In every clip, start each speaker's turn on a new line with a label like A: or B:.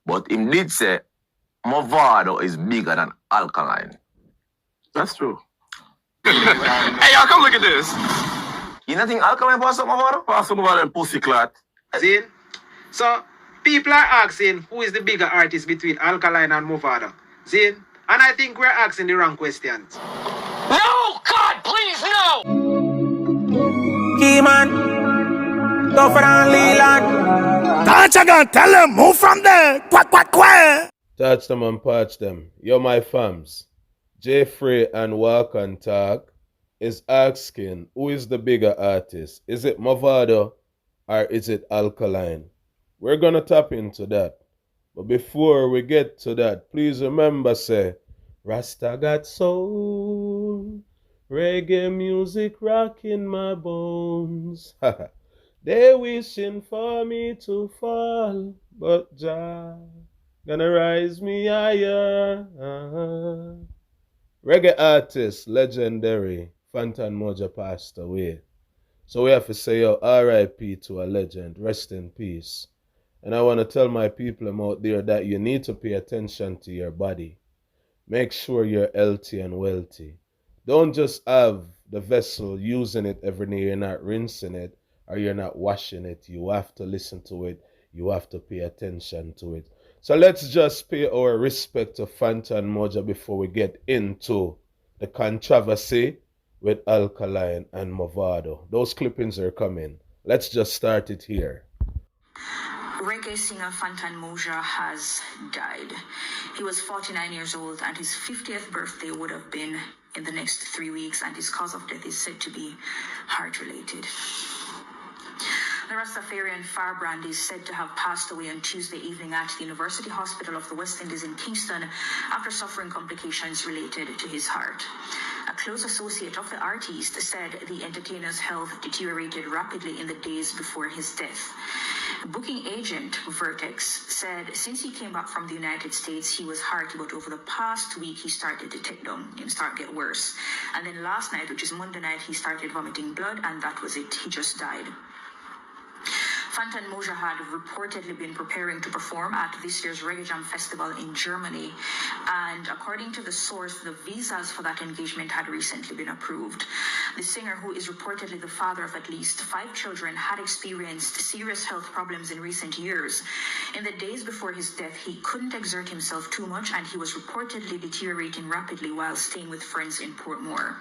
A: But him did say Mavado is bigger than Alkaline.
B: That's true. Hey, y'all, come look at this.
A: You don't think Alkaline pass up Mavado?
B: Pass some over them pussy clot.
C: See? So, people are asking who is the bigger artist between Alkaline and Mavado. See? And I think we're asking the wrong questions.
B: No! God, please, no!
D: Key man, tougher than Leland.
E: Tawchagad, tell them, move from there. Quack, quack, quack. Touch them and patch them. You're my fams. Jeffrey and Walk and Talk is asking, who is the bigger artist? Is it Mavado or is it Alkaline? We're gonna tap into that. But before we get to that, please remember, say, Rasta got soul, reggae music rocking my bones. They wishing for me to fall, but Jah gonna rise me higher. Reggae artist, legendary, Fantan Mojah passed away. So we have to say, yo, R.I.P to a legend, rest in peace. And I want to tell my people out there that you need to pay attention to your body. Make sure you're healthy and wealthy. Don't just have the vessel using it every day. You're not rinsing it or you're not washing it. You have to listen to it. You have to pay attention to it. So let's just pay our respect to Fantan Mojah before we get into the controversy with Alkaline and Mavado. Those clippings are coming. Let's just start it here.
F: Reggae singer Fantan Mojah has died. He was 49 years old and his 50th birthday would have been in the next 3 weeks, and his cause of death is said to be heart-related. The Rastafarian firebrand is said to have passed away on Tuesday evening at the University Hospital of the West Indies in Kingston after suffering complications related to his heart. A close associate of the artist said the entertainer's health deteriorated rapidly in the days before his death. Booking agent Vertex said since he came back from the United States, he was hearty, but over the past week, he started to take down and start get worse. And then last night, which is Monday night, he started vomiting blood, and that was it. He just died. Fantan Mojah had reportedly been preparing to perform at this year's Reggae Jam Festival in Germany, and according to the source, the visas for that engagement had recently been approved. The singer, who is reportedly the father of at least 5 children, had experienced serious health problems in recent years. In the days before his death, he couldn't exert himself too much, and he was reportedly deteriorating rapidly while staying with friends in Portmore.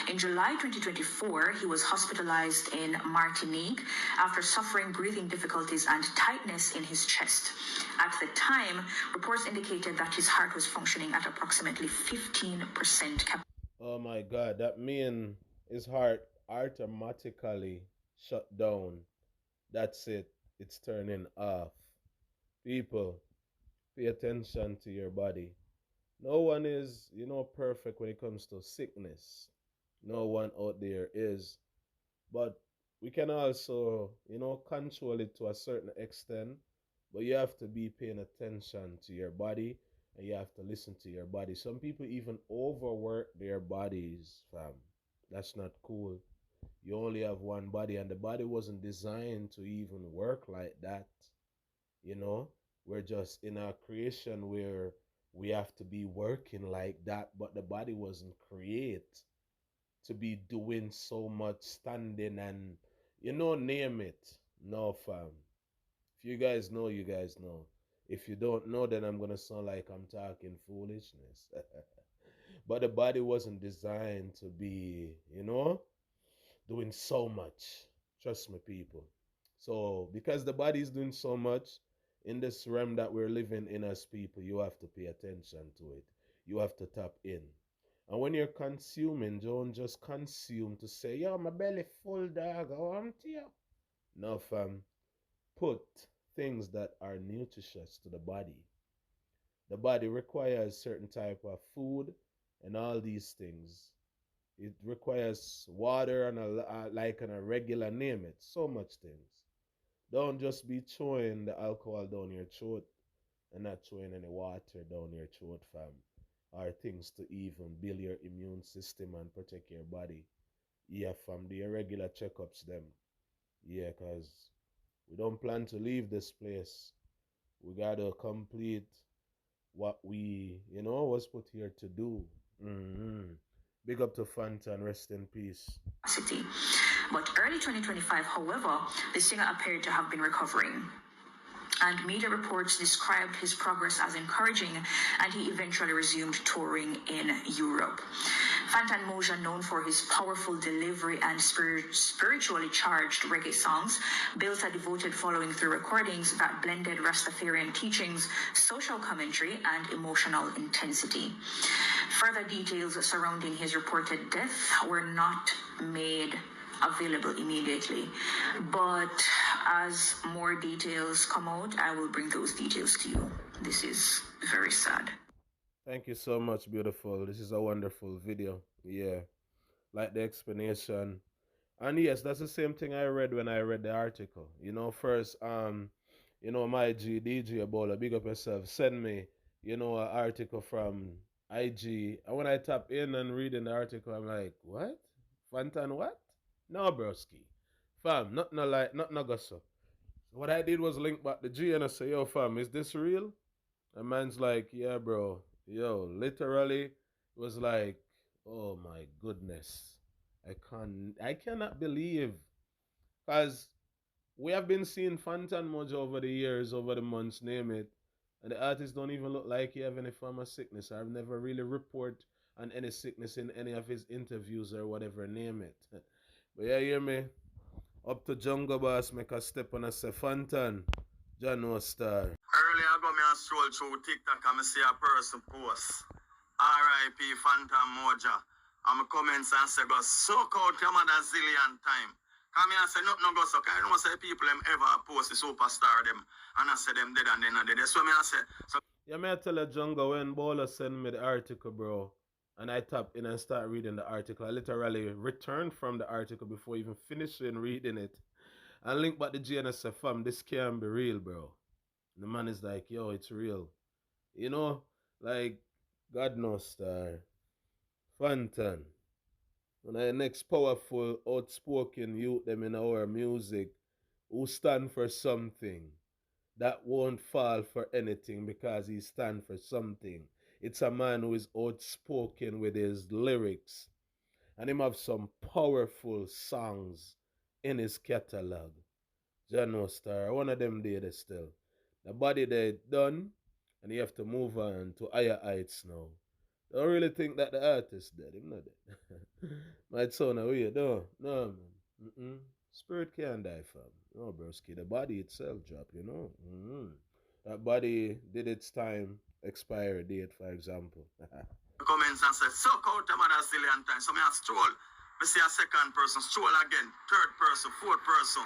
F: In July 2024, he was hospitalized in Martinique after suffering breathing difficulties and tightness in his chest. At the time, reports indicated that his heart was functioning at approximately 15% capacity.
E: Oh my God, that means his heart automatically shut down. That's it. It's turning off. People, pay attention to your body. No one is, perfect when it comes to sickness. No one out there is. But we can also, control it to a certain extent. But you have to be paying attention to your body and you have to listen to your body. Some people even overwork their bodies, fam. That's not cool. You only have one body, and the body wasn't designed to even work like that. We're just in a creation where we have to be working like that, but the body wasn't created to be doing so much standing and name it. No, fam. If you guys know, you guys know. If you don't know, then I'm gonna sound like I'm talking foolishness. But the body wasn't designed to be, doing so much. Trust me, people. So because the body is doing so much in this realm that we're living in as people, you have to pay attention to it. You have to tap in. And when you're consuming, don't just consume to say, yo, my belly full, dog, I want you. No, fam. Put things that are nutritious to the body. The body requires certain type of food and all these things. It requires water and a regular name it. So much things. Don't just be throwing the alcohol down your throat and not throwing any water down your throat, fam. Or things to even build your immune system and protect your body. Yeah, fam, the irregular checkups them. Yeah, because we don't plan to leave this place. We gotta complete what we, was put here to do. Big up to Fantan, rest in peace.
F: City. But early 2025, however, the singer appeared to have been recovering. And media reports described his progress as encouraging, and he eventually resumed touring in Europe. Fantan Mojah, known for his powerful delivery and spiritually charged reggae songs, built a devoted following through recordings that blended Rastafarian teachings, social commentary, and emotional intensity. Further details surrounding his reported death were not made available immediately, but as more details come out, I will bring those details to you. This is very sad.
E: Thank you so much, beautiful. This is a wonderful video. Yeah, like the explanation. And yes, that's the same thing I read when I read the article. First, my DJ Ebola, big up yourself, send me, an article from IG. And when I tap in and read in the article, I'm like, what? Fantan what? No, broski. Fam, nothing go so. What I did was link back the G and I say, yo, fam, is this real? And man's like, yeah, bro. Yo, literally, it was like, oh my goodness. I cannot believe. Because we have been seeing Fantan Mojah over the years, over the months, name it. And the artists don't even look like he have any form of sickness. I've never really report on any sickness in any of his interviews or whatever, name it. But yeah, hear me? Up to Jungle Boss, make a step on a say Fantan, Jano Star.
B: Earlier I got me a stroll through TikTok and I see a person post R.I.P. Fantan Mojah. And my comments and say, go suck out your mother zillion time. Come here and say, nothing go suck. I don't say people them ever post the superstar them. And I say them dead and then dead. That's what me I say. So,
E: yeah, me I tell a Jungle when Bola send me the article, bro. And I tap in and start reading the article. I literally returned from the article before even finishing reading it. And link back the G and I say, fam, this can't be real, bro. And the man is like, yo, it's real. Like, God knows, star. Fantan. One of the next powerful, outspoken youth them in our music who stand for something that won't fall for anything because he stand for something. It's a man who is outspoken with his lyrics. And him have some powerful songs in his catalog. Jano Star, one of them did still. The body they done, and you have to move on to higher heights now. Don't really think that the artist dead. Him not dead. Might sound weird, no, man. Spirit can't die, fam. No, broski. The body itself drop, That body did its time expiry date, for example.
B: comments and say, suck out your mother zillion time. So me a stroll. Me see a second person, stroll again, third person, fourth person,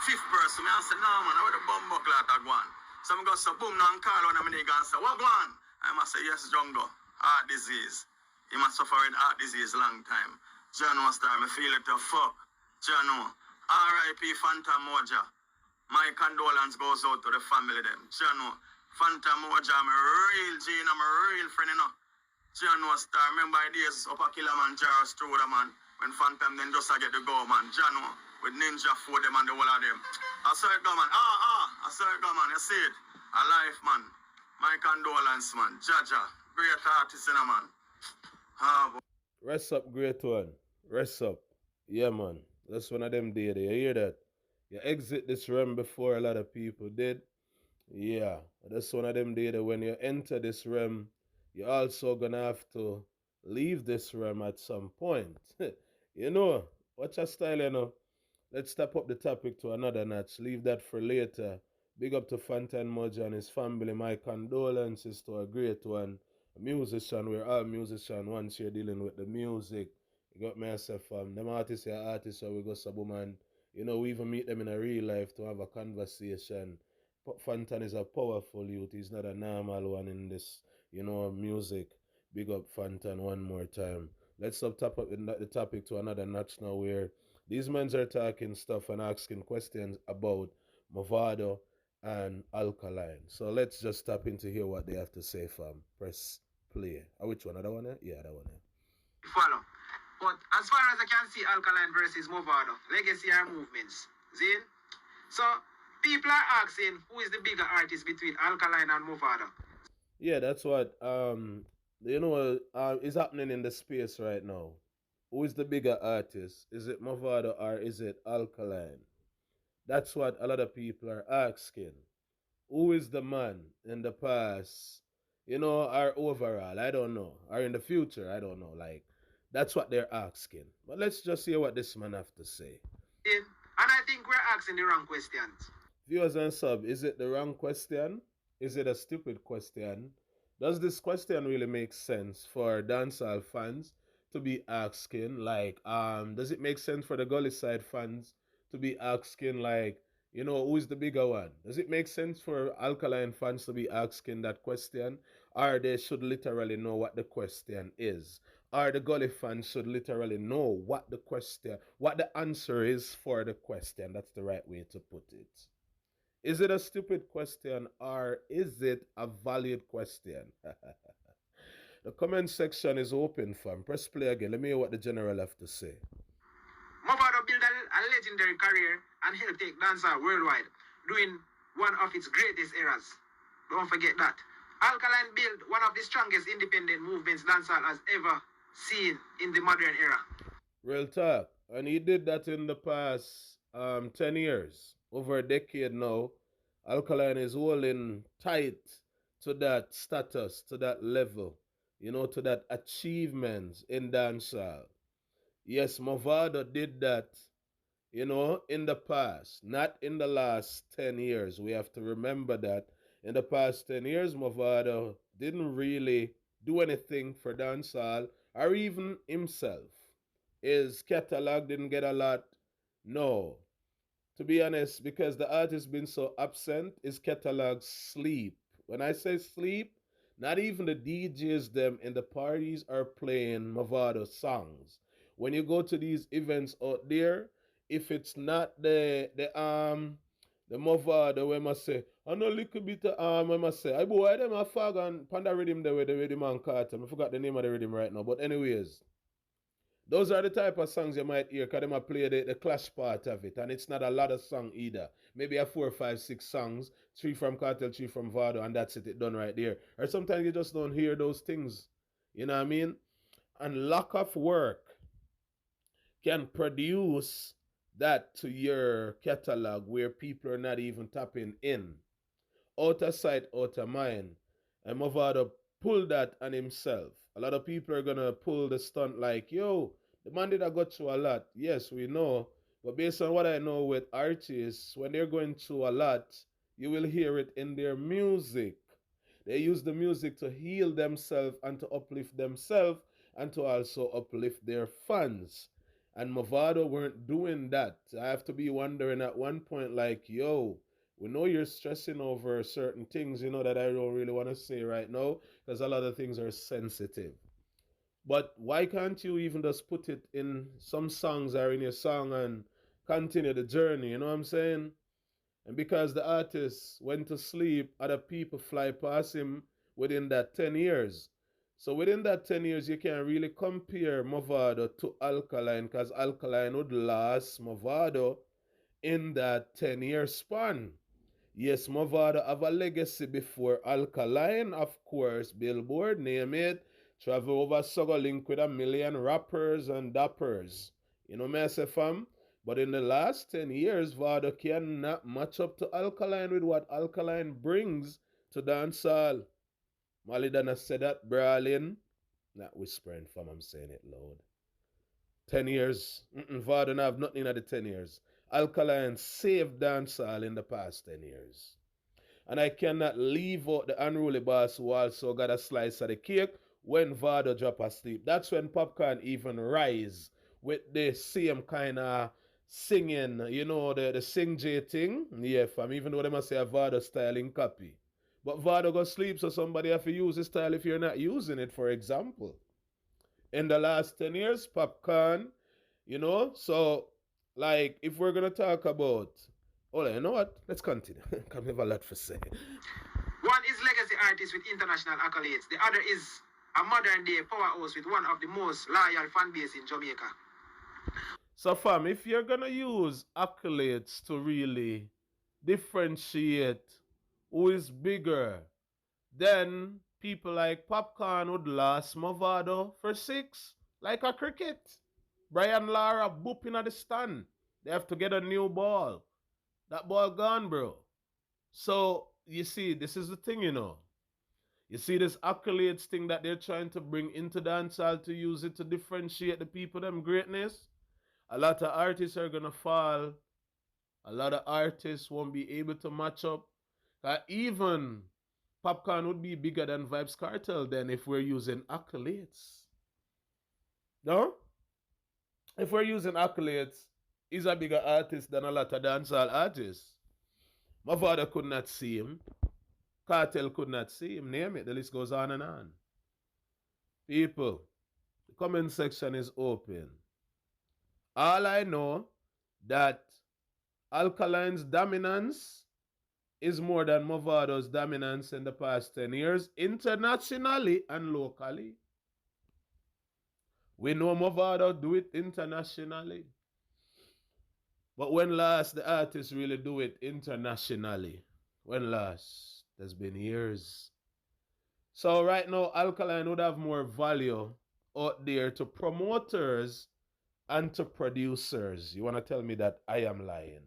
B: fifth person. Me a say, no man, where the bumbo clot a go on? So me go say, boom, now and call on a nigga and say, what go on? I must say, yes, Jungle, heart disease. He must suffer with heart disease long time. Jano Star, me feel it to fuck. Jano, R.I.P. Fantan Mojah. My condolence goes out to the family them. Jano, Fantan Mojah, I'm a real G, I'm a real friend, Jano Star, remember the days up a Kilimanjaro Stroda, man. When Fantan then just get the go, man. Jano, with Ninja for them and the whole of them. I saw it go, man. I saw it go, man. You see it? A life, man. My condolence, man. Jaja, great artist, man.
E: Rest up, great one. Rest up. Yeah, man. That's one of them days. You hear that? You exit this realm before a lot of people did. Yeah. That's one of them days that when you enter this realm, you're also gonna have to leave this realm at some point. Watch your style, Let's step up the topic to another notch. Leave that for later. Big up to Fantan Mojah and his family. My condolences to a great one. A musician, we're all musicians once you're dealing with the music. You got myself, them artists are artists, so we go Sabuman. We even meet them in a real life to have a conversation. Fantan is a powerful youth. He's not a normal one in this, music. Big up Fantan one more time. Let's top up the topic to another notch now where these men are talking stuff and asking questions about Mavado and Alkaline. So let's just tap into hear what they have to say, fam. Press play. Which one? That one? Yeah, that one.
C: Follow. But as far as I can see, Alkaline versus Mavado, legacy are movements. See? So, People are asking who is the bigger artist between Alkaline and Mavado.
E: Yeah, that's what is happening in the space right now. Who is the bigger artist? Is it Mavado or is it Alkaline? That's what a lot of people are asking. Who is the man in the past? Or overall, I don't know. Or in the future, I don't know. Like, that's what they're asking. But let's just hear what this man have to say.
C: And I think we're asking the wrong questions.
E: Viewers and sub, is it the wrong question? Is it a stupid question? Does this question really make sense for dancehall fans to be asking? Like, does it make sense for the Gullyside fans to be asking, like, who is the bigger one? Does it make sense for Alkaline fans to be asking that question? Or they should literally know what the question is? Or the Gully fans should literally know what the answer is for the question? That's the right way to put it. Is it a stupid question or is it a valid question? The comment section is open, fam. Press play again. Let me hear what the general have to say.
C: Mavado built a legendary career and helped take dancehall worldwide, doing one of its greatest eras. Don't forget that. Alkaline built one of the strongest independent movements dancehall has ever seen in the modern era.
E: Real talk. And he did that in the past 10 years. Over a decade now, Alkaline is holding tight to that status, to that level, to that achievements in dancehall. Yes, Mavado did that, in the past, not in the last 10 years. We have to remember that in the past 10 years, Mavado didn't really do anything for dancehall or even himself. His catalog didn't get a lot. No. To be honest, because the artist been so absent, his catalog sleep. When I say sleep, not even the DJs them in the parties are playing Mavado songs. When you go to these events out there, if it's not the Mavado, where must say, I know a little bit where must say, I boy them a fag and panda rhythm there with the rhythm and carton. I forgot the name of the rhythm right now. But anyways, those are the type of songs you might hear because they might play the clash part of it. And it's not a lot of song either. Maybe a 4, 5, 6 songs, 3 from Cartel, 3 from Vado, and that's it done right there. Or sometimes you just don't hear those things. You know what I mean? And lack of work can produce that to your catalog where people are not even tapping in. Out of sight, out of mind. And Mavado pull that on himself. A lot of people are gonna pull the stunt like, yo, the man did got through a lot. Yes, we know. But based on what I know with artists, when they're going through a lot, you will hear it in their music. They use the music to heal themselves and to uplift themselves and to also uplift their fans. And Mavado weren't doing that. I have to be wondering at one point like, yo, we know you're stressing over certain things, that I don't really want to say right now because a lot of things are sensitive. But why can't you even just put it in some songs or in your song and continue the journey, you know what I'm saying? And because the artist went to sleep, other people fly past him within that 10 years. So within that 10 years, you can't really compare Mavado to Alkaline because Alkaline would last Mavado in that 10-year span. Yes, Mavado have a legacy before Alkaline, of course, Billboard, name it. Travel over Sugar Link with 1 million rappers and dappers. You know me, I say, fam? But in the last 10 years, Vado cannot match up to Alkaline with what Alkaline brings to dancehall. Malidana said that, brawling. Not whispering, fam, I'm saying it loud. 10 years. Vado don't have nothing in the 10 years. Alkaline saved dancehall in the past 10 years. And I cannot leave out the unruly boss who also got a slice of the cake when Vado drop asleep. That's when Popcorn even rise with the same kind of singing, the sing J thing. Yeah, fam, even though they must say a Vado styling copy. But Vado go sleep, so somebody have to use his style if you're not using it, for example. In the last 10 years, Popcorn, so, like, if we're going to talk about, you know what? Let's continue. I have a lot to say.
C: One is legacy artist with international accolades. The other is a modern day powerhouse with one of the most loyal fan base in Jamaica.
E: So fam, if you're gonna use accolades to really differentiate who is bigger. Then people like Popcorn would last Mavado for 6, like a cricket. Brian Lara booping at the stand. They have to get a new ball. That ball gone, bro. So, you see, this is the thing, you know. You see this accolades thing that they're trying to bring into dancehall to use it to differentiate the people them greatness. A lot of artists are gonna fall. A lot of artists won't be able to match up. Even Popcorn would be bigger than Vibes Cartel then if we're using accolades. No? If we're using accolades, he's a bigger artist than a lot of dancehall artists. My father could not see him. Cartel could not see him. Name it. The list goes on and on. People, the comment section is open. All I know that Alkaline's dominance is more than Mavado's dominance in the past 10 years, internationally and locally. We know Mavado do it internationally. But when last the artists really do it internationally? When last? There's been years. So right now, Alkaline would have more value out there to promoters and to producers. You want to tell me that I am lying?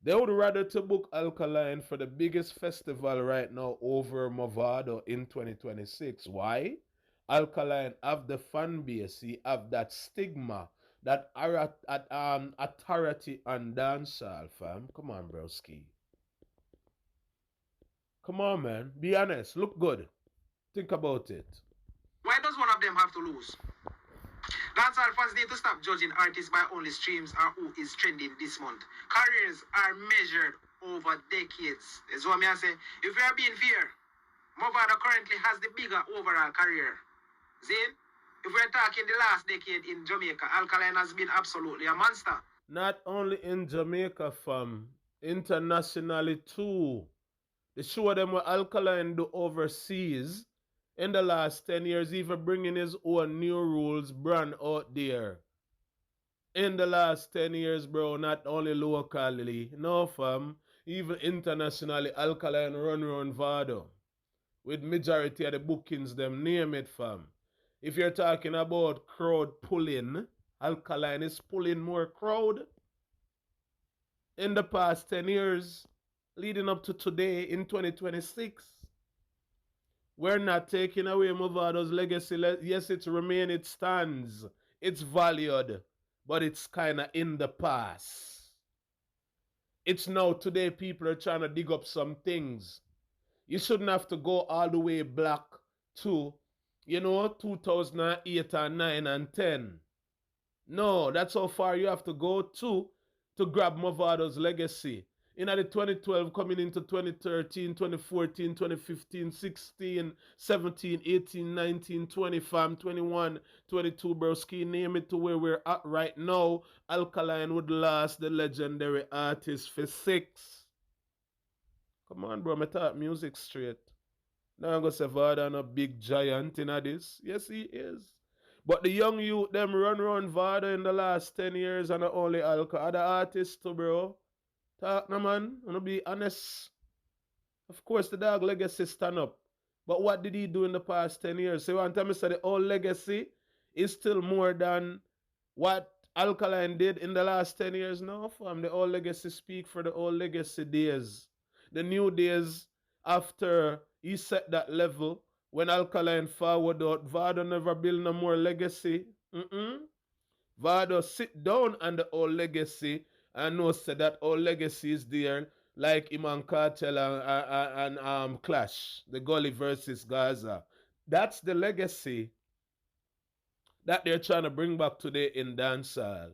E: They would rather to book Alkaline for the biggest festival right now over Mavado in 2026. Why? Alkaline have the fan base. He have that stigma, that authority on dancehall, fam. Come on, broski. Come on, man. Be honest. Look good. Think about it.
C: Why does one of them have to lose? Dancehall fans need to stop judging artists by only streams or who is trending this month. Careers are measured over decades. That's what I say. If we are being fair, Mavado currently has the bigger overall career. See? If we're talking the last decade in Jamaica, Alkaline has been absolutely a monster.
E: Not only in Jamaica, fam. Internationally too. The show them what Alkaline do overseas in the last 10 years, even bringing his own new rules brand out there. In the last 10 years, bro, not only locally, no fam, even internationally, Alkaline run Vado. With majority of the bookings, them name it, fam. If you're talking about crowd pulling, Alkaline is pulling more crowd. In the past 10 years, leading up to today in 2026. We're not taking away Mavado's legacy. Yes, it remains, it stands, it's valued, but it's kind of in the past. It's now today people are trying to dig up some things. You shouldn't have to go all the way back to, 2008 and 9 and 10. No, that's how far you have to go to grab Mavado's legacy. In the 2012, coming into 2013, 2014, 2015, 16, 17, 18, 19, 20, fam, 21, 22, broski, name it to where we're at right now. Alkaline would last the legendary artist for 6. Come on, bro, I talk music straight. Now I'm going to say Vado a big giant in this. Yes, he is. But the young youth, them run Vado in the last 10 years and only other artists too, bro. Talk no man, I'm gonna be honest. Of course the dog legacy stand up. But what did he do in the past 10 years? So you want to tell me the old legacy is still more than what Alkaline did in the last 10 years? No, fam. The old legacy speak for the old legacy days. The new days after he set that level, when Alkaline forward out, Vado never build no more legacy. Vado sit down on the old legacy and know say that old legacy is there, like Iman Cartel and Clash, the Gully versus Gaza. That's the legacy that they're trying to bring back today in dancehall.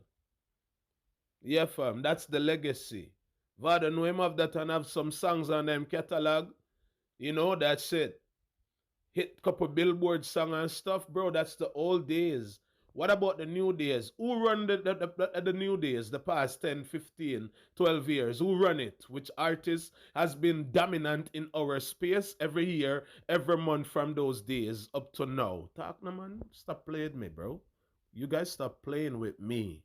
E: Yeah, fam, that's the legacy. Vado know him have that and have some songs on them catalog. That's it. Hit couple billboard song and stuff, bro. That's the old days. What about the new days? Who run the new days, the past 10, 15, 12 years? Who run it? Which artist has been dominant in our space every year, every month from those days up to now? Talk no man. Stop playing with me, bro. You guys stop playing with me.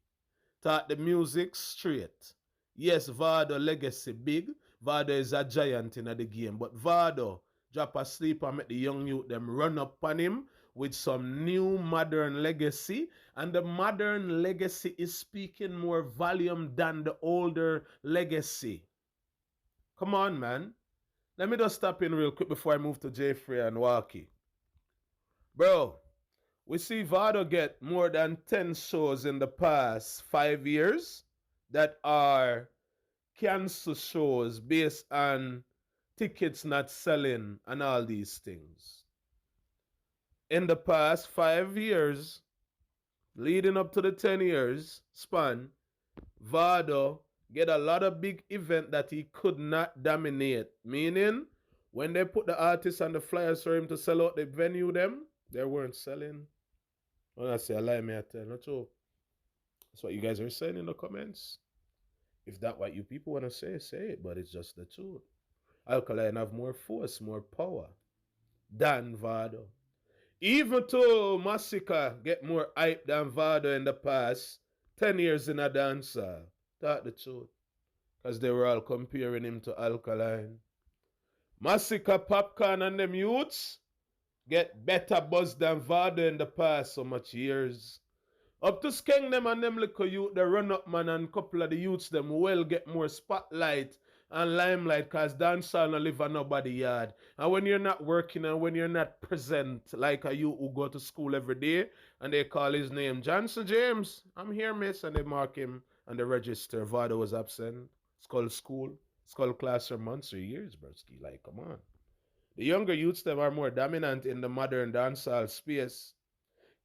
E: Talk the music straight. Yes, Vado legacy big. Vado is a giant in the game. But Vado drop asleep and make the young youth them run up on him with some new modern legacy. And the modern legacy is speaking more volume than the older legacy. Come on, man. Let me just stop in real quick before I move to Jeffrey and Walkie. Bro, we see Vado get more than 10 shows in the past 5 years that are cancel shows based on tickets not selling and all these things. In the past 5 years, leading up to the 10 years span, Vado get a lot of big event that he could not dominate. Meaning, when they put the artists on the flyers for him to sell out the venue them, they weren't selling. When I say a lie, me I tell not true. That's what you guys are saying in the comments. If that's what you people want to say it, but it's just the truth. Alkaline have more force, more power than Vado. Even though Massacre get more hype than Vado in the past 10 years in a dancer, talk the truth. Because they were all comparing him to Alkaline. Massacre, Popcorn, and them youths get better buzz than Vado in the past so much years. Up to Skeng them and them little youth, the run up man and couple of the youths them will get more spotlight and limelight because dancehall no live on nobody yard. And when you're not working and when you're not present like a youth who go to school every day and they call his name Johnson James, I'm here miss, and they mark him and they register. Vado was absent. It's called school. It's called classroom months or years, broski. Like, come on. The younger youths them are more dominant in the modern dancehall space.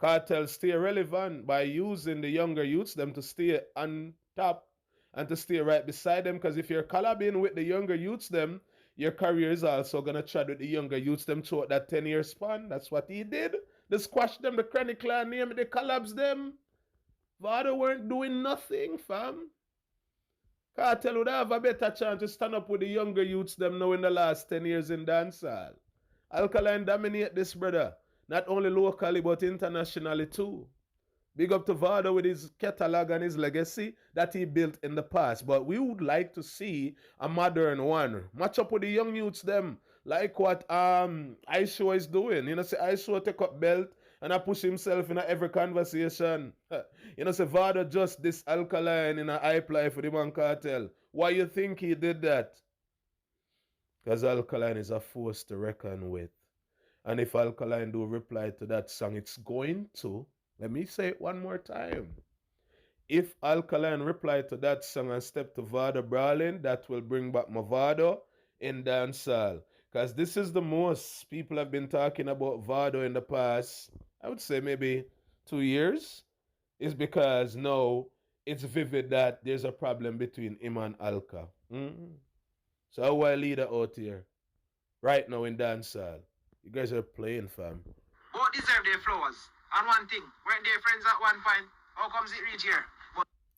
E: Cartels stay relevant by using the younger youths them to stay on top and to stay right beside them. Because if you're collabing with the younger youths them, your career is also gonna trad with the younger youths them throughout that 10-year span. That's what he did. They squashed them, the Chronic Clan name, they collapsed them. Vado weren't doing nothing, fam. Cartel would have a better chance to stand up with the younger youths them now in the last 10 years in dancehall. Alkaline dominate this, brother. Not only locally, but internationally too. Big up to Vado with his catalog and his legacy that he built in the past. But we would like to see a modern one. Match up with the young youths them. Like what Aisho is doing. You know, say Aisho take up belt and I push himself in every conversation. You know, say Vado just this Alkaline in a hype life with the man Cartel. Why you think he did that? Because Alkaline is a force to reckon with. And if Alkaline do reply to that song, it's going to, let me say it one more time. If Alkaline reply to that song and step to Vado brawling, that will bring back Mavado in dancehall. Because this is the most people have been talking about Vado in the past, I would say maybe 2 years, is because now it's vivid that there's a problem between him and Alka. So how I leader out here, right now in dancehall? You guys are playing, fam.
C: Both deserve their flowers. And one thing, weren't they friends at one point? How comes it reach here?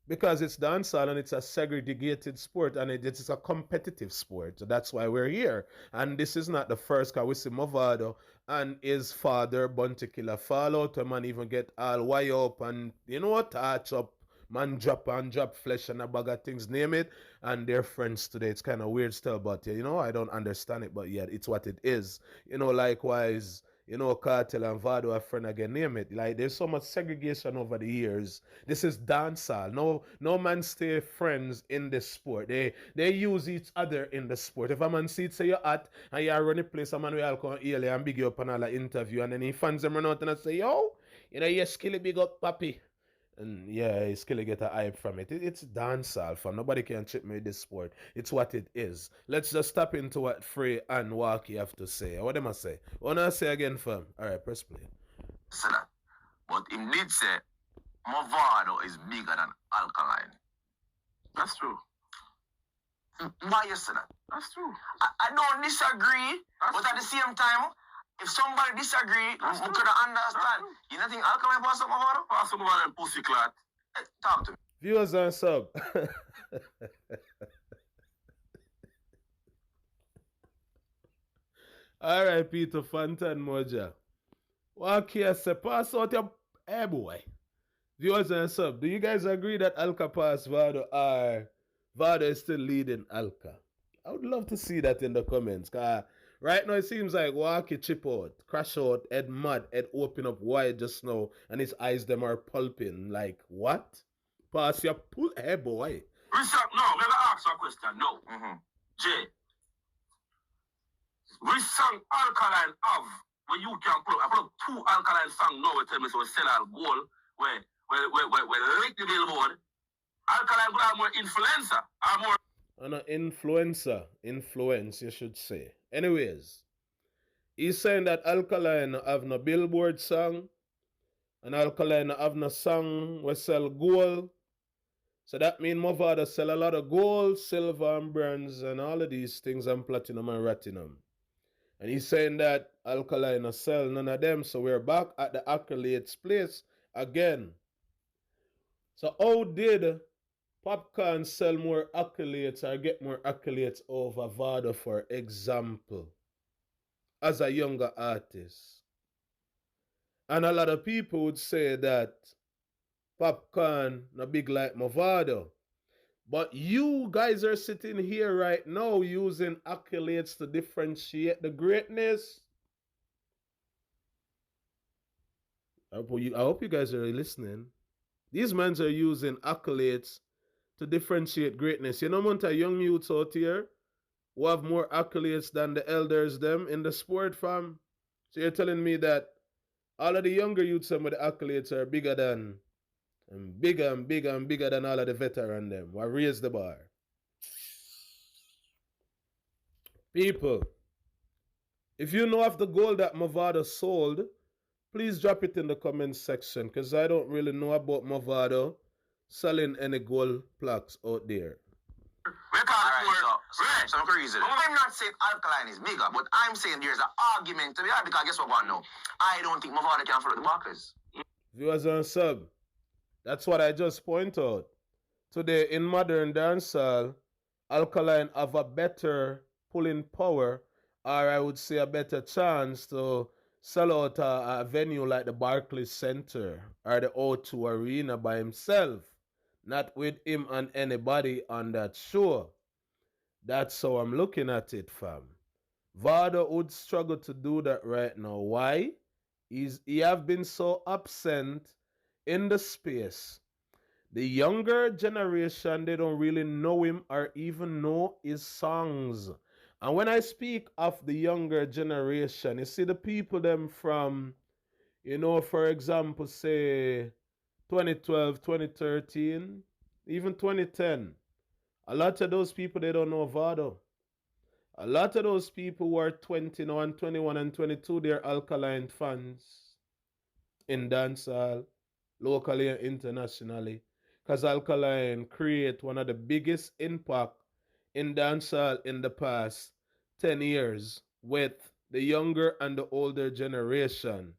E: Because it's dancehall and it's a segregated sport and it's a competitive sport. So that's why we're here. And this is not the first because we see Mavado and his father, Bunty Killer, fall out. A man even get all wire up and, you know, touch up. Man drop and drop flesh and a bag of things, name it. And they're friends today. It's kind of weird still, but, you know, I don't understand it. But yet, it's what it is. You know, likewise, you know, Cartel and Vado are friend again, name it. Like, there's so much segregation over the years. This is dancehall. No man stay friends in this sport. They use each other in the sport. If a man see it, say you're hot, and you're running place, a man will come early and big you up and all the interview, and then he fans them run out and say, yo, you know, you're skilly big up, papi. And yeah, he still get a hype from it. It's dancehall, fam. Nobody can trick me with this sport. It's what it is. Let's just step into what Frey and Walkie have to say. What them I say? What I say again, fam? Alright, press play.
A: Say that. But him did say Mavado is bigger than Alkaline. That's true. Why you say that? That's true. I don't disagree, but at the same time, if somebody disagree, you could understand. You don't think Alkaline pass up Mavado? Pass up Mavado and pussy clot. Talk to me.
E: Viewers and sub. R.I.P to Fantan Mojah. Walkie say, pass out your... Hey boy. Viewers and sub, do you guys agree that Alka pass Vado or Vado is still leading Alka. I would love to see that in the comments. Cause right now it seems like Walkie chip out, crash out, head mad, head open up wide just now, and his eyes them are pulping. Like what? Pass your pull, hey boy.
A: No, let me ask you a question. No. Jay, which song Alkaline have where you can plug? I plug 2 Alkaline songs now. We tell me so sell our goal where lick the billboard. Alkaline will have more influencer or more.
E: And an influence, you should say. Anyways, he's saying that Alkaline have no billboard song, and Alkaline have no song we sell gold. So that means Mavado sell a lot of gold, silver, and bronze, and all of these things, and platinum and platinum. And he's saying that Alkaline no sell none of them, so we're back at the accolades place again. So how did Popcorn sell more accolades or get more accolades over Vado, for example, as a younger artist? And a lot of people would say that Popcorn not big like Mavado. But you guys are sitting here right now using accolades to differentiate the greatness. I hope you guys are listening. These men are using accolades to differentiate greatness. You know, amount of young youths out here who have more accolades than the elders them in the sport, fam. So you're telling me that all of the younger youths, some of the accolades are bigger than, and bigger than all of the veteran them. Why raise the bar? People, if you know of the gold that Mavado sold, please drop it in the comments section, because I don't really know about Mavado selling any gold plaques out there.
A: So crazy. I'm not saying Alkaline is bigger, but I'm saying there's an argument to be had, because guess what one now? I don't think Mavado can follow the Barclays.
E: Viewers and sub, that's what I just point out. Today in modern dancehall, Alkaline have a better pulling power, or I would say a better chance to sell out a venue like the Barclays Center or the O2 Arena by himself, not with him and anybody on that show. That's how I'm looking at it, fam. Vado would struggle to do that right now. Why? He have been so absent in the space. The younger generation, they don't really know him or even know his songs. And when I speak of the younger generation, you see the people them from, you know, for example, say 2012, 2013, even 2010. A lot of those people, they don't know Vado. A lot of those people who are 20 now and 21 and 22, they're Alkaline fans in dancehall, locally and internationally. Because Alkaline create one of the biggest impact in dancehall in the past 10 years with the younger and the older generation.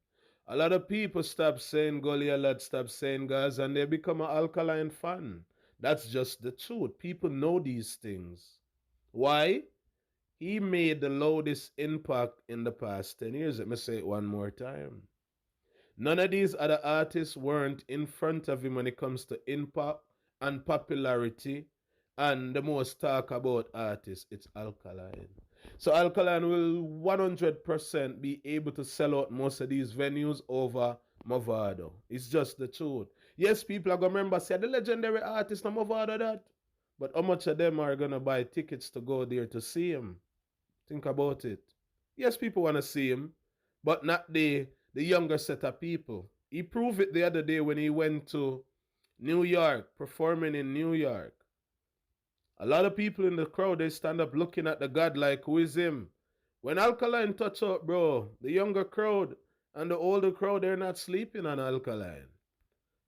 E: A lot of people stop saying Gully, a lot stop saying guys, and they become an Alkaline fan. That's just the truth. People know these things. Why? He made the loudest impact in the past 10 years. Let me say it one more time. None of these other artists weren't in front of him when it comes to impact and popularity and the most talk about artists. It's Alkaline. So Alkaline will 100% be able to sell out most of these venues over Mavado. It's just the truth. Yes, people are going to remember, say, the legendary artist, no Mavado that. But how much of them are going to buy tickets to go there to see him? Think about it. Yes, people want to see him, but not the younger set of people. He proved it the other day when he went to New York, performing in New York. A lot of people in the crowd, they stand up looking at the God like, who is him? When Alkaline touch up, bro, the younger crowd and the older crowd, they're not sleeping on Alkaline.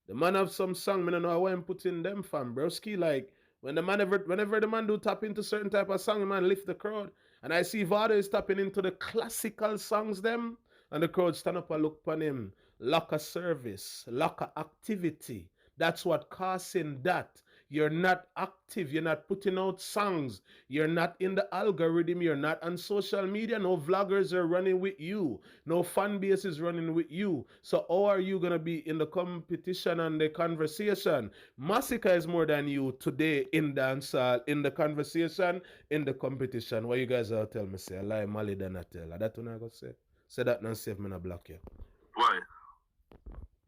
E: The man have some song, I don't know how I'm putting them, fam, broski. Like, when the man whenever the man do tap into certain type of song, the man lift the crowd. And I see Vado is tapping into the classical songs them, and the crowd stand up and look upon him. Lack of service, lack of activity. That's what causing that. You're not active. You're not putting out songs. You're not in the algorithm. You're not on social media. No vloggers are running with you. No fan base is running with you. So how are you going to be in the competition and the conversation? Massacre is more than you today in dancehall, in the conversation, in the competition. What you guys are tell me, say, I lie, Mali, than I tell. That's what I got to say. Say that and save me in a block here.
B: Why?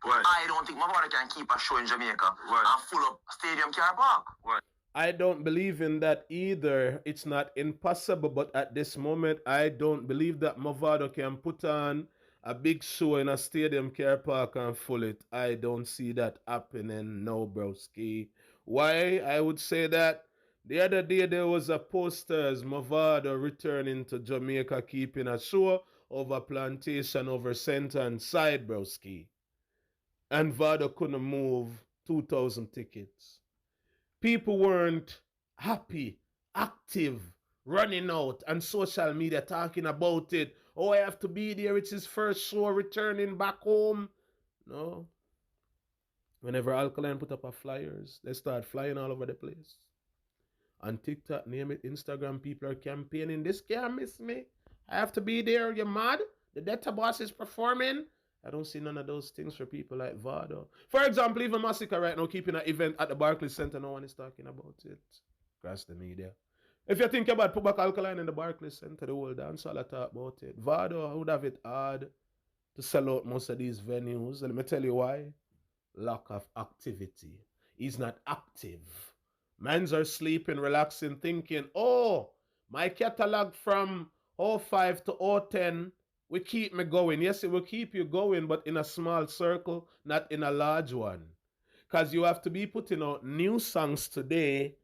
B: Why?
A: I don't think Mavado can keep a show in Jamaica
B: Why?
A: and full up stadium car park.
B: Why?
E: I don't believe in that either. It's not impossible, but at this moment, I don't believe that Mavado can put on a big show in a stadium car park and full it. I don't see that happening, no, broski. Why? I would say that the other day there was a posters Mavado returning to Jamaica, keeping a show over Plantation, over Center and Side, broski. And Vado couldn't move 2,000 tickets. People weren't happy, active, running out on social media talking about it. Oh, I have to be there. It's his first show returning back home. No. Whenever Alkaline put up a flyers, they start flying all over the place. On TikTok, name it, Instagram, people are campaigning. This can't miss me. I have to be there. You're mad? The Detta boss is performing. I don't see none of those things for people like Vado. For example, even Massacre right now keeping an event at the Barclays Center, no one is talking about it. Across the media. If you think about put back Alkaline in the Barclays Center, the whole dance all talk about it. Vado would have it hard to sell out most of these venues. And let me tell you why. Lack of activity. He's not active. Mans are sleeping, relaxing, thinking, oh, my catalog from 05 to 010 will keep me going. Yes, it will keep you going, but in a small circle, not in a large one. Because you have to be putting out new songs today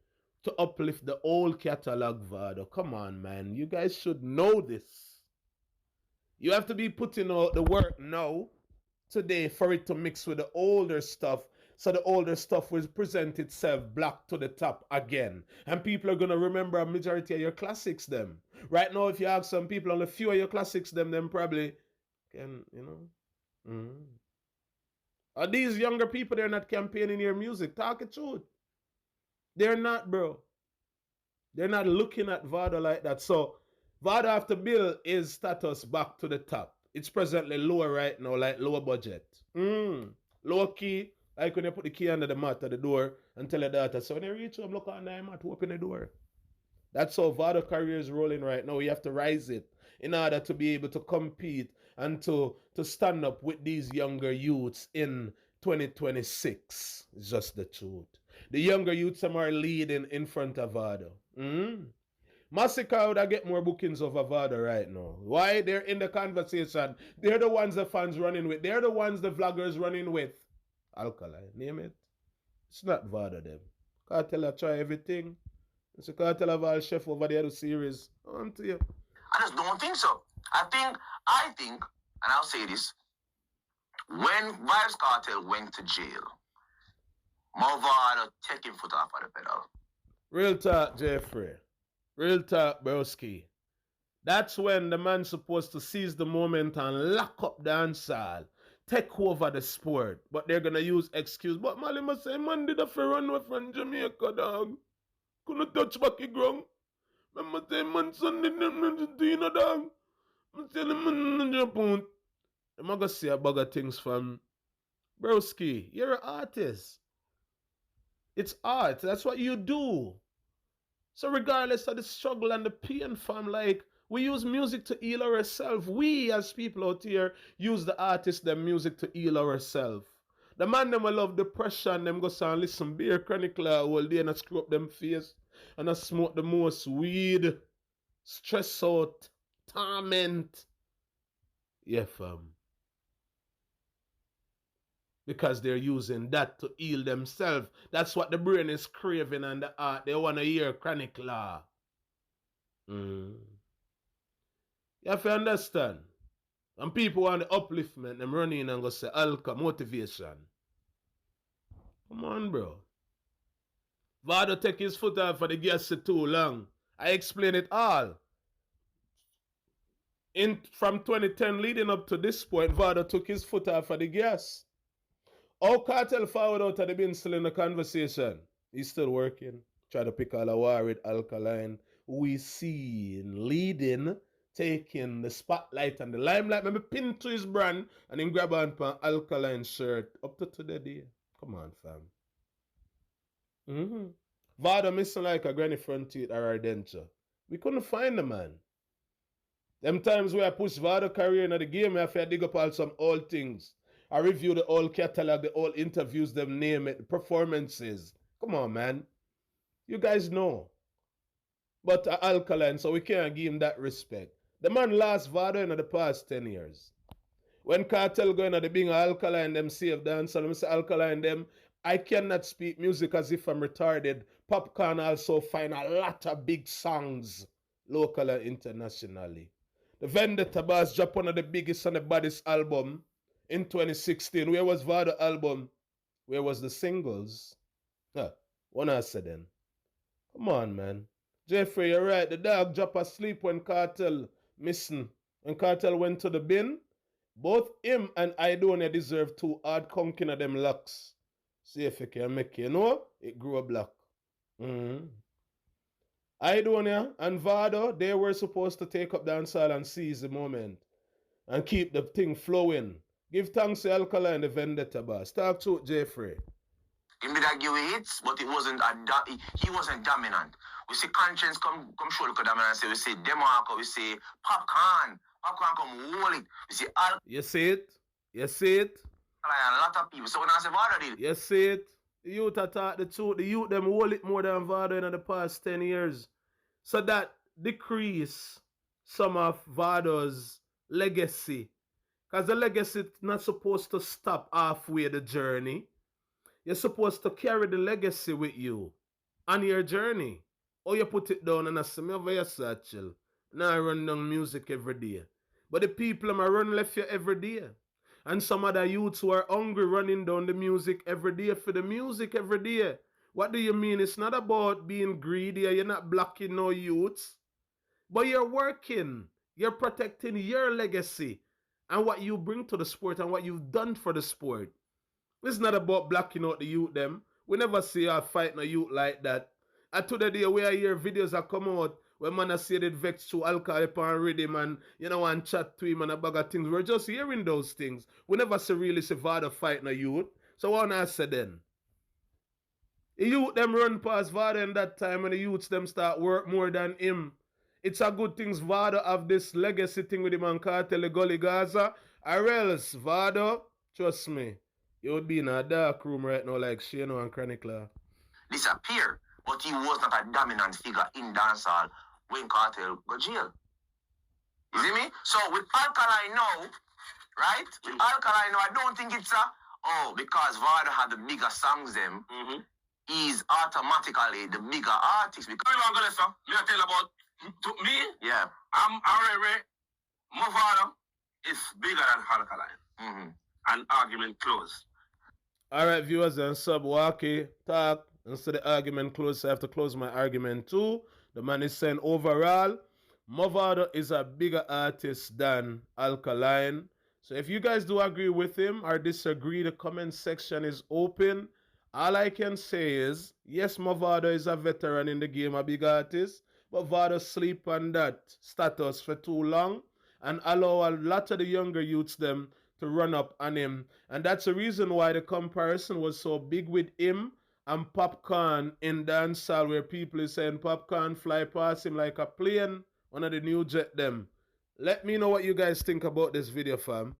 E: to uplift the old catalog, Vado. Come on, man. You guys should know this. You have to be putting out the work now, today, for it to mix with the older stuff. So the older stuff will present itself black to the top again. And people are going to remember a majority of your classics, them. Right now, if you ask some people on a few of your classics, them probably can, you know. Are these younger people, they're not campaigning your music? Talk it truth. They're not, bro. They're not looking at Vado like that. So Vado have to build his status back to the top. It's presently lower right now, like lower budget. Lower key. Like when you put the key under the mat at the door and tell your daughter, so when you reach home, look on the mat, open the door. That's how Vado career is rolling right now. You have to rise it in order to be able to compete and to stand up with these younger youths in 2026. It's just the truth. The younger youths are leading in front of Vado. Massacre would get more bookings of Vado right now. Why? They're in the conversation. They're the ones the fans running with. They're the ones the vloggers running with. Alkaline, name it. It's not Vado them. Cartel try everything. It's a cartel of all chef over there, the series. On to you.
A: I just don't think so. I think, and I'll say this, when Vibes Cartel went to jail, Mavado taking foot off of the pedal.
E: Real talk, Jeffrey. Real talk, broski. That's when the man's supposed to seize the moment and lock up dancehall. Take over the sport. But they're gonna use excuse. But Mali must say, man did a fair run away from Jamaica, dog. Couldn't touch back the ground. Man must say, man, Sunday, you know, dog. I'm telling man, Japan. I'm gonna say a bag of things from broski. You're an artist. It's art. That's what you do. So regardless of the struggle and the pain, fam, like, we use music to heal ourselves. We, as people out here, use the artists, their music to heal ourselves. The man them will love depression, them go and listen beer chronicler all day and I screw up them face and I smoke the most weed, stress out, torment. Yeah, fam. Because they're using that to heal themselves. That's what the brain is craving and the art. They want to hear chronicler. You have to understand. And people want the upliftment, them run in and go say, Alka, motivation. Come on, bro. Vado take his foot off for the gas too long. I explain it all. From 2010 leading up to this point, Vado took his foot off for the gas. How Cartel forward out of the bin still in the conversation? He's still working. Try to pick all a war with Alkaline. We see leading, taking the spotlight and the limelight. Maybe pin to his brand and then grab on an Alkaline shirt. Up to today. Come on, fam. Vado missing like a granny front teeth or a denture. We couldn't find the man. Them times where I push Vado career in the game, I have to dig up all some old things. I review the old catalog, the old interviews, them name it, performances. Come on, man. You guys know. But Alkaline, so we can't give him that respect. The man lost Vado in the past 10 years. When Cartel going at the being Alkaline, them save Dancehall, I say Alkaline, them, I cannot speak music as if I'm retarded. Popcorn also find a lot of big songs, local and internationally. The Vendetta boss dropped one of the biggest and the baddest album in 2016. Where was Vado album? Where was the singles? One answer then. Come on, man. Jeffrey, you're right. The dog dropped asleep when Cartel missing. When Cartel went to the bin, both him and Idonia deserve 2 hard conking of them locks. See if you can make it. You know, it grew a block. Idonia and Vado, they were supposed to take up Dancehall and seize the moment and keep the thing flowing. Give thanks to Alkaline, the Vendetta boss. Talk to Jeffrey.
A: He did give hits, but it wasn't he wasn't dominant. We see Conscience come show the dominance. We see Demarco, we see Popcorn come hold it. We see Alkaline.
E: You see it? You see it?
A: A lot of people. So when I say Vado did,
E: you see it? The youth attack the truth. The youth them hold it more than Vado in the past 10 years. So that decrease some of Vado's legacy. Because the legacy is not supposed to stop halfway the journey. You're supposed to carry the legacy with you on your journey. Or you put it down and I say, me over your satchel. Now I run down music every day. But the people them run left you every day. And some other youths who are hungry running down the music every day for the music every day. What do you mean? It's not about being greedy. You're not blocking no youths. But you're working. You're protecting your legacy and what you bring to the sport and what you've done for the sport. It's not about blocking out the youth them. We never see a fight no youth like that. And to the day where I hear videos that come out where man say they vex to alcohol and rhythm and you know and chat to him and a bag of things. We're just hearing those things. We never see really see Vado fight no youth. So what I say then? The youth them run past Vado in that time when the youths them start work more than him. It's a good thing Vado have this legacy thing with him and Cartel the Gully Gaza. Or else Vado, trust me, you would be in a dark room right now like Shano and Chronicler.
A: Disappear, but he was not a dominant figure in dancehall when Cartel go jail. You see me? So with Alkaline now, right? With Alkaline now, I don't think it's because Vado had the bigger songs them, he's automatically the bigger artist. Because
B: I'm gonna say, me tell about to me.
A: Yeah.
B: I'm R.I.P. Mavado is bigger than Alkaline. And argument closed.
E: Alright, viewers and sub Walkie talk. Instead of the argument close, I have to close my argument too. The man is saying overall, Mavado is a bigger artist than Alkaline. So if you guys do agree with him or disagree, the comment section is open. All I can say is, yes, Mavado is a veteran in the game, a big artist, but Vado sleep on that status for too long and allow a lot of the younger youths them to run up on him. And that's the reason why the comparison was so big with him and Popcorn in Dancehall, where people is saying Popcorn fly past him like a plane, one of the new jet them. Let me know what you guys think about this video, fam.